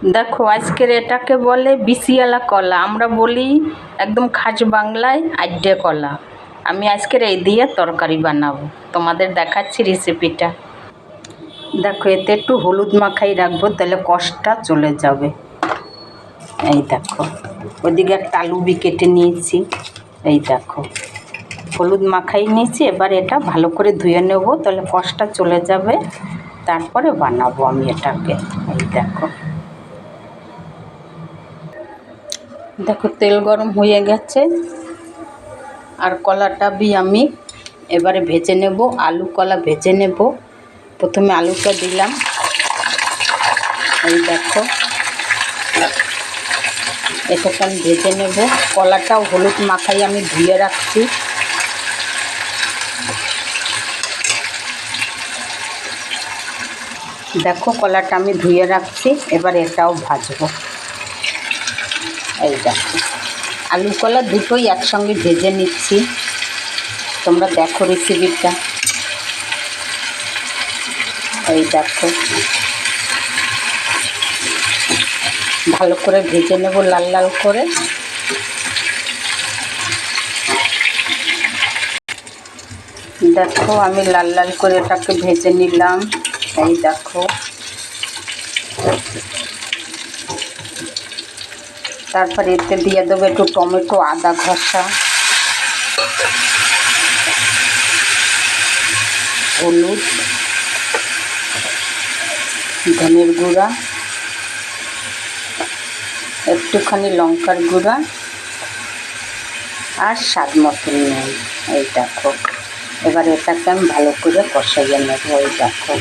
দেখো আজকের এটাকে বলে বিসিয়ালা কলা, আমরা বলি একদম খাস বাংলায় আড্ডে কলা। আমি আজকের এই দিয়ে তরকারি বানাবো, তোমাদের দেখাচ্ছি রেসিপিটা। দেখো এতে একটু হলুদ মাখাই রাখবো, তাহলে কষটা চলে যাবে। এই দেখো ওইদিকে একটা আলু বি কেটে নিয়েছি। এই দেখো হলুদ মাখাই নিয়েছি, এবার এটা ভালো করে ধুয়ে নেব, তাহলে কষটা চলে যাবে। তারপরে বানাবো আমি এটাকে। এই দেখো দেখো তেল গরম হয়ে গেছে, আর কলাটা বি আমি এবারে ভেজে নেব। আলু কলা ভেজে নেব। প্রথমে আলুটা দিলাম। এই দেখো এটাকে আমি ভেজে নেব। কলাটাও হলুদ মাখাই আমি ধুয়ে রাখছি। দেখো কলাটা আমি ধুয়ে রাখছি, এবার এটাও ভাজবো। এই দেখো আলু কলা দুটোই একসঙ্গে ভেজে নিচ্ছি, তোমরা দেখো রেসিপিটা। এই দেখো ভালো করে ভেজে নেব, লাল লাল করে। দেখো আমি লাল লাল করে এটাকে ভেজে নিলাম। এই দেখো তারপরে এতে দিয়ে দেবো একটু টমেটো, আদা ঘষা, হলুদ, ধনের গুঁড়া, একটুখানি লঙ্কার গুঁড়া আর স্বাদ মতন নুন। এই দেখো এবার এটাকে আমি ভালো করে কষাইয়ে নেব। এই দেখো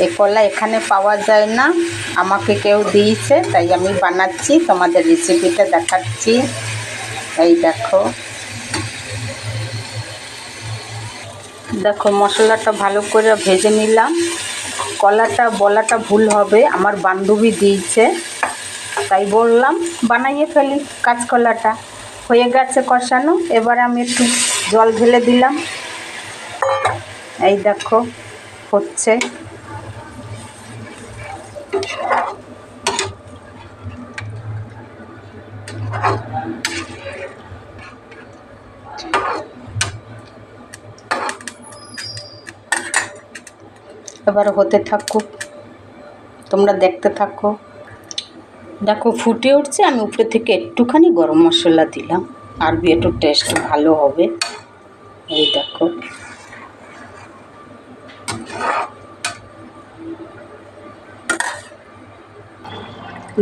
এই কলা এখানে পাওয়া যায় না, আমাকে কেউ দিয়েছে তাই আমি বানাচ্ছি, তোমাদের রেসিপিটা দেখাচ্ছি। এই দেখো দেখো মশলাটা ভালো করে ভেজে নিলাম। কলাটা বলাটা ভুল হবে, আমার বান্ধবী দিয়েছে তাই বললাম বানাইয়ে ফেলি। কাঁচকলাটা হয়ে গেছে কষানো, এবার আমি একটু জল ঢেলে দিলাম। এই দেখো হচ্ছে। এবার হতে থাকুক, তোমরা দেখতে থাকো। দেখো ফুটে উঠছে, আমি উপরে থেকে একটুখানি গরম মশলা দিলাম, আর একটু টেস্ট ভালো হবে। এই দেখো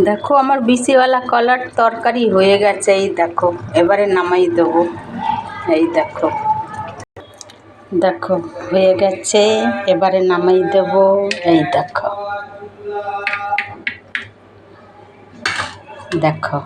দেখো আমার বিসিওয়ালা কলার তরকারি হয়ে গেছে। এই দেখো এবারে নামাই দেবো। এই দেখো দেখো হয়ে গেছে, এবারে নামাই দেব। এই দেখো দেখো